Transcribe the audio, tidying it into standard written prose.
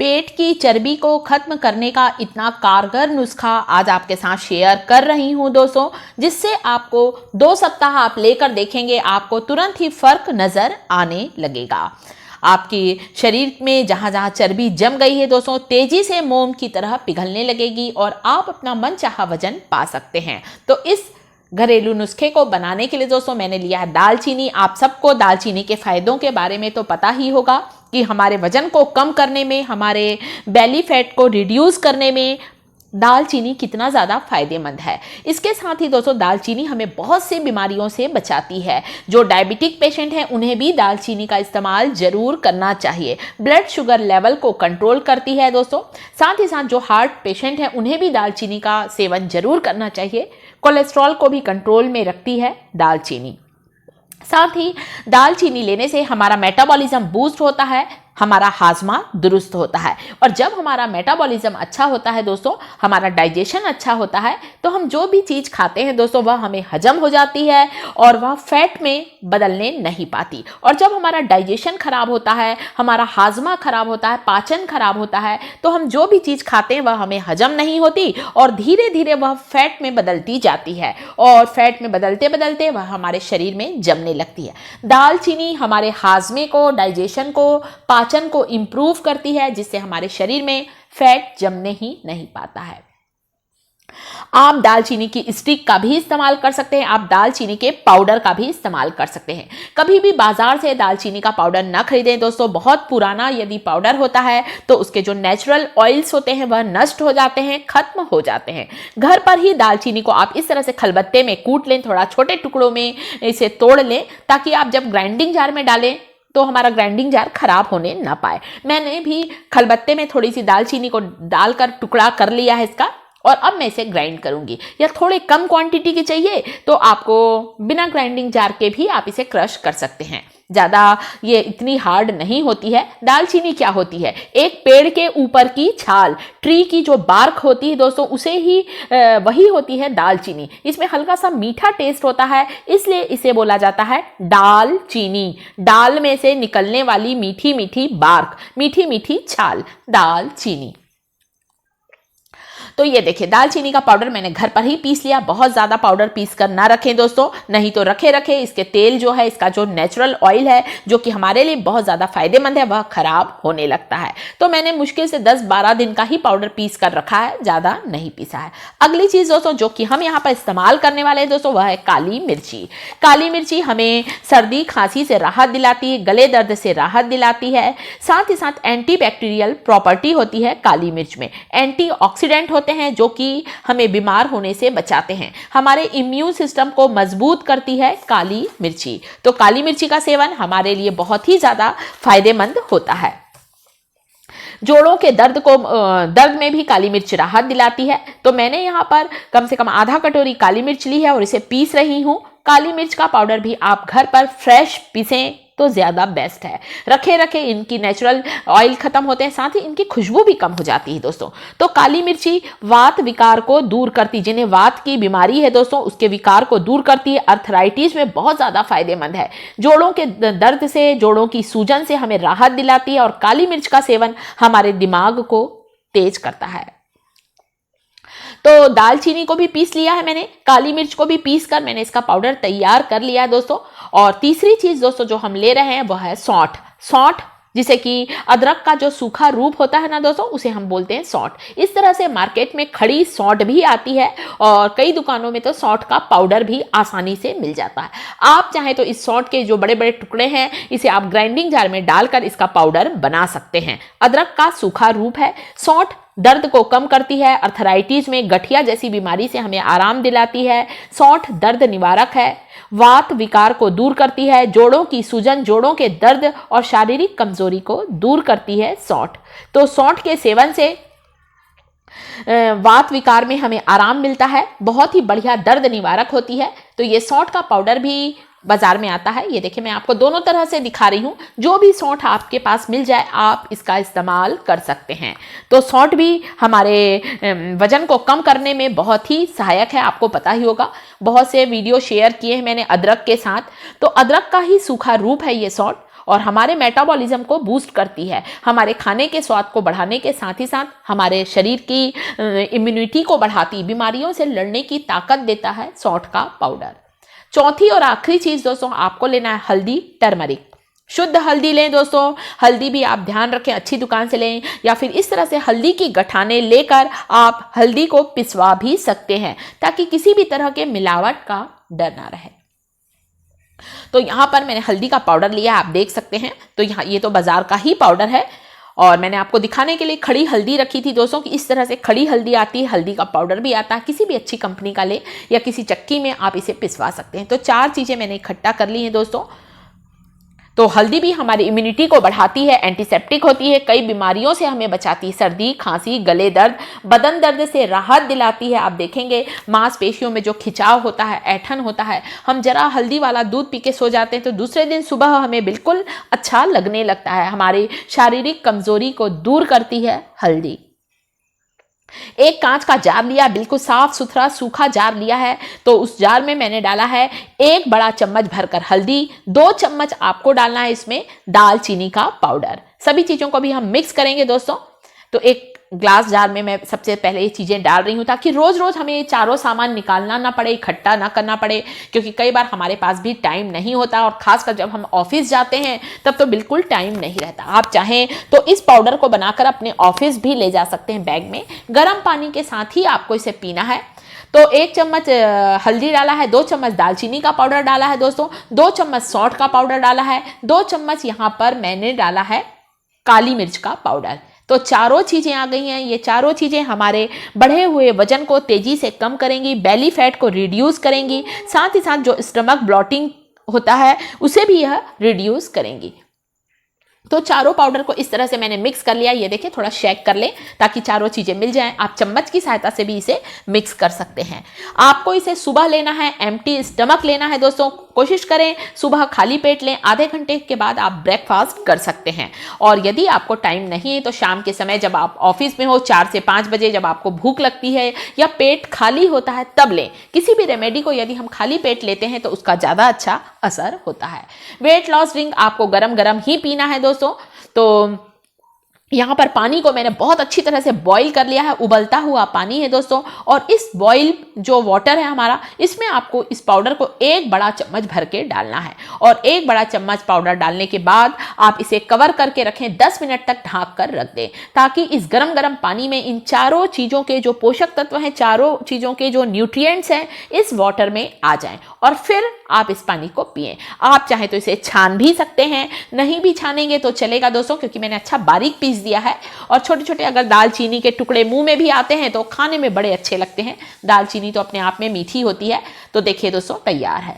पेट की चर्बी को खत्म करने का इतना कारगर नुस्खा आज आपके साथ शेयर कर रही हूं दोस्तों, जिससे आपको 2 सप्ताह आप लेकर देखेंगे, आपको तुरंत ही फर्क नजर आने लगेगा। आपके शरीर में जहां जहां चर्बी जम गई है दोस्तों, तेजी से मोम की तरह पिघलने लगेगी और आप अपना मनचाहा वजन पा सकते हैं। तो इस घरेलू नुस्खे को बनाने के लिए दोस्तों मैंने लिया है दालचीनी। आप सबको दालचीनी के फायदों के बारे में तो पता ही होगा कि हमारे वजन को कम करने में, हमारे बेली फैट को रिड्यूस करने में दालचीनी कितना ज़्यादा फायदेमंद है। इसके साथ ही दोस्तों दालचीनी हमें बहुत सी बीमारियों से बचाती है। जो डायबिटिक पेशेंट हैं उन्हें भी दालचीनी का इस्तेमाल जरूर करना चाहिए। ब्लड शुगर लेवल को कंट्रोल करती है दोस्तों। साथ ही साथ जो हार्ट पेशेंट हैं उन्हें भी दालचीनी का सेवन जरूर करना चाहिए। कोलेस्ट्रॉल को भी कंट्रोल में रखती है दालचीनी। साथ ही दालचीनी लेने से हमारा मेटाबॉलिज्म बूस्ट होता है, हमारा हाजमा दुरुस्त होता है। और जब हमारा मेटाबॉलिज्म अच्छा होता है दोस्तों, हमारा डाइजेशन अच्छा होता है, तो हम जो भी चीज़ खाते हैं दोस्तों वह हमें हजम हो जाती है और वह फैट में बदलने नहीं पाती। और जब हमारा डाइजेशन खराब होता है, हमारा हाजमा खराब होता है, पाचन खराब होता है, तो हम जो भी चीज़ खाते हैं वह हमें हजम नहीं होती और धीरे धीरे वह फैट में बदलती जाती है और फैट में बदलते बदलते वह हमारे शरीर में जमने लगती है। दालचीनी हमारे हाजमे को, डाइजेशन को, पाचन को इम्प्रूव करती है, जिससे हमारे शरीर में फैट जमने ही नहीं पाता है। आप दालचीनी की स्टिक का भी इस्तेमाल कर सकते हैं, आप दालचीनी के पाउडर का भी इस्तेमाल कर सकते हैं। कभी भी बाजार से दालचीनी का पाउडर न खरीदें दोस्तों। बहुत पुराना यदि पाउडर होता है तो उसके जो नेचुरल ऑयल्स होते हैं वह नष्ट हो जाते हैं, खत्म हो जाते हैं। घर पर ही दालचीनी को आप इस तरह से खलबत्ते में कूट लें, थोड़ा छोटे टुकड़ों में इसे तोड़ लें, ताकि आप जब ग्राइंडिंग जार में डालें तो हमारा ग्राइंडिंग जार खराब होने ना पाए। मैंने भी खलबत्ते में थोड़ी सी दालचीनी को डालकर टुकड़ा कर लिया है इसका, और अब मैं इसे ग्राइंड करूंगी। या थोड़े कम क्वांटिटी की चाहिए तो आपको बिना ग्राइंडिंग जार के भी आप इसे क्रश कर सकते हैं। ज़्यादा ये इतनी हार्ड नहीं होती है। दालचीनी क्या होती है? एक पेड़ के ऊपर की छाल, ट्री की जो बार्क होती है दोस्तों, उसे ही वही होती है दालचीनी। इसमें हल्का सा मीठा टेस्ट होता है, इसलिए इसे बोला जाता है दालचीनी। दाल में से निकलने वाली मीठी मीठी बार्क, मीठी मीठी छाल, दालचीनी। तो ये देखिए दालचीनी का पाउडर मैंने घर पर ही पीस लिया। बहुत ज़्यादा पाउडर पीस कर ना रखें दोस्तों, नहीं तो रखे रखे इसके तेल जो है, इसका जो नेचुरल ऑयल है जो कि हमारे लिए बहुत ज़्यादा फायदेमंद है, वह खराब होने लगता है। तो मैंने मुश्किल से 10-12 दिन का ही पाउडर पीस कर रखा है, ज़्यादा नहीं पीसा है। अगली चीज़ दोस्तों जो कि हम यहाँ पर इस्तेमाल करने वाले हैं दोस्तों, वह है काली मिर्ची। काली मिर्ची हमें सर्दी खांसी से राहत दिलाती है, गले दर्द से राहत दिलाती है। साथ ही साथ एंटीबैक्टीरियल प्रॉपर्टी होती है काली मिर्च में। एंटीऑक्सीडेंट होते हैं जो कि हमें बीमार होने से बचाते हैं। हमारे इम्यून सिस्टम को मजबूत करती है काली मिर्ची। तो काली मिर्ची का सेवन हमारे लिए बहुत ही ज्यादा फायदेमंद होता है। जोड़ों के दर्द में भी काली मिर्च राहत दिलाती है। तो मैंने यहाँ पर कम से कम आधा कटोरी काली मिर्च ली है और इसे पीस रही हूँ। काली मिर्च का पाउडर भी आप घर पर फ्रेश पीसें तो ज़्यादा बेस्ट है। रखे रखे इनकी नेचुरल ऑयल खत्म होते हैं, साथ ही इनकी खुशबू भी कम हो जाती है दोस्तों। तो काली मिर्ची वात विकार को दूर करती, जिन्हें वात की बीमारी है दोस्तों उसके विकार को दूर करती है। अर्थराइटिस में बहुत ज़्यादा फायदेमंद है। जोड़ों के दर्द से, जोड़ों की सूजन से हमें राहत दिलाती है और काली मिर्च का सेवन हमारे दिमाग को तेज करता है। तो दालचीनी को भी पीस लिया है मैंने, काली मिर्च को भी पीस कर मैंने इसका पाउडर तैयार कर लिया है दोस्तों। और तीसरी चीज दोस्तों जो हम ले रहे हैं वह है सौंठ। सौंठ जिसे कि अदरक का जो सूखा रूप होता है ना दोस्तों, उसे हम बोलते हैं सौंठ। इस तरह से मार्केट में खड़ी सौंठ भी आती है और कई दुकानों में तो सौंठ का पाउडर भी आसानी से मिल जाता है। आप चाहें तो इस सौंठ के जो बड़े बड़े टुकड़े हैं इसे आप ग्राइंडिंग जार में डालकर इसका पाउडर बना सकते हैं। अदरक का सूखा रूप है। सौंठ दर्द को कम करती है। अर्थराइटिस में, गठिया जैसी बीमारी से हमें आराम दिलाती है। सौंठ दर्द निवारक है, वात विकार को दूर करती है, जोड़ों की सूजन, जोड़ों के दर्द और शारीरिक कमजोरी को दूर करती है सौंठ। तो सौंठ के सेवन से वात विकार में हमें आराम मिलता है, बहुत ही बढ़िया दर्द निवारक होती है। तो ये सौंठ का पाउडर भी बाजार में आता है। ये देखिए मैं आपको दोनों तरह से दिखा रही हूँ। जो भी सौंठ आपके पास मिल जाए आप इसका इस्तेमाल कर सकते हैं। तो सौंठ भी हमारे वजन को कम करने में बहुत ही सहायक है। आपको पता ही होगा, बहुत से वीडियो शेयर किए हैं मैंने अदरक के साथ। तो अदरक का ही सूखा रूप है ये सौंठ और हमारे मेटाबॉलिज्म को बूस्ट करती है, हमारे खाने के स्वाद को बढ़ाने के साथ ही साथ हमारे शरीर की इम्यूनिटी को बढ़ाती, बीमारियों से लड़ने की ताकत देता है सौंठ का पाउडर। चौथी और आखिरी चीज दोस्तों, आपको लेना है हल्दी, टर्मरिक। शुद्ध हल्दी लें दोस्तों, हल्दी भी आप ध्यान रखें अच्छी दुकान से लें, या फिर इस तरह से हल्दी की गठाने लेकर आप हल्दी को पिसवा भी सकते हैं ताकि किसी भी तरह के मिलावट का डर ना रहे। तो यहाँ पर मैंने हल्दी का पाउडर लिया, आप देख सकते हैं। तो यहाँ ये तो बाजार का ही पाउडर है और मैंने आपको दिखाने के लिए खड़ी हल्दी रखी थी दोस्तों कि इस तरह से खड़ी हल्दी आती है, हल्दी का पाउडर भी आता है, किसी भी अच्छी कंपनी का ले या किसी चक्की में आप इसे पिसवा सकते हैं। तो 4 चीज़ें मैंने इकट्ठा कर ली हैं दोस्तों। तो हल्दी भी हमारी इम्यूनिटी को बढ़ाती है, एंटीसेप्टिक होती है, कई बीमारियों से हमें बचाती है, सर्दी, खांसी, गले दर्द, बदन दर्द से राहत दिलाती है। आप देखेंगे मांसपेशियों में जो खिंचाव होता है, ऐठन होता है, हम जरा हल्दी वाला दूध पी के सो जाते हैं तो दूसरे दिन सुबह हमें बिल्कुल अच्छा लगने लगता है। हमारी शारीरिक कमजोरी को दूर करती है हल्दी। एक कांच का जार लिया, बिल्कुल साफ सुथरा सूखा जार लिया है। तो उस जार में मैंने डाला है 1 बड़ा चम्मच भरकर हल्दी, 2 चम्मच आपको डालना है इसमें दालचीनी का पाउडर। सभी चीजों को भी हम मिक्स करेंगे दोस्तों। तो एक ग्लास जार में मैं सबसे पहले ये चीजें डाल रही हूँ ताकि रोज रोज हमें ये चारों सामान निकालना ना पड़े, इकट्ठा ना करना पड़े, क्योंकि कई बार हमारे पास भी टाइम नहीं होता और खासकर जब हम ऑफिस जाते हैं तब तो बिल्कुल टाइम नहीं रहता। आप चाहें तो इस पाउडर को बनाकर अपने ऑफिस भी ले जा सकते हैं बैग में। गर्म पानी के साथ ही आपको इसे पीना है। तो 1 चम्मच हल्दी डाला है, 2 चम्मच दालचीनी का पाउडर डाला है दोस्तों, 2 चम्मच सौंठ का पाउडर डाला है, 2 चम्मच यहाँ पर मैंने डाला है काली मिर्च का पाउडर। तो चारों चीजें आ गई हैं। ये चारों चीजें हमारे बढ़े हुए वजन को तेजी से कम करेंगी, बेली फैट को रिड्यूस करेंगी, साथ ही साथ जो स्टमक ब्लॉटिंग होता है उसे भी यह रिड्यूस करेंगी। तो चारों पाउडर को इस तरह से मैंने मिक्स कर लिया। ये देखिए, थोड़ा शेक कर लें ताकि चारों चीजें मिल जाएं। आप चम्मच की सहायता से भी इसे मिक्स कर सकते हैं। आपको इसे सुबह लेना है, एम्प्टी स्टमक लेना है दोस्तों। कोशिश करें सुबह खाली पेट लें, आधे घंटे के बाद आप ब्रेकफास्ट कर सकते हैं। और यदि आपको टाइम नहीं है तो शाम के समय जब आप ऑफिस में हो, 4 से 5 बजे जब आपको भूख लगती है या पेट खाली होता है तब लें। किसी भी रेमेडी को यदि हम खाली पेट लेते हैं तो उसका ज़्यादा अच्छा असर होता है। वेट लॉस ड्रिंक आपको गरम गरम ही पीना है दोस्तों। तो यहाँ पर पानी को मैंने बहुत अच्छी तरह से बॉईल कर लिया है, उबलता हुआ पानी है दोस्तों। और इस बॉईल जो वाटर है हमारा, इसमें आपको इस पाउडर को 1 बड़ा चम्मच भर के डालना है। और 1 बड़ा चम्मच पाउडर डालने के बाद आप इसे कवर करके रखें, 10 मिनट तक ढाँक कर रख दें ताकि इस गरम गरम पानी में इन चारों चीज़ों के जो पोषक तत्व हैं, चारों चीज़ों के जो न्यूट्रिएंट्स हैं इस वाटर में आ जाएं और फिर आप इस पानी को पिएं। आप चाहें तो इसे छान भी सकते हैं, नहीं भी छानेंगे तो चलेगा दोस्तों, क्योंकि मैंने अच्छा बारीक पीस दिया है। और छोटे छोटे अगर दालचीनी के टुकड़े मुंह में भी आते हैं तो खाने में बड़े अच्छे लगते हैं। दालचीनी तो अपने आप में मीठी होती है। तो देखिए दोस्तों, तैयार है।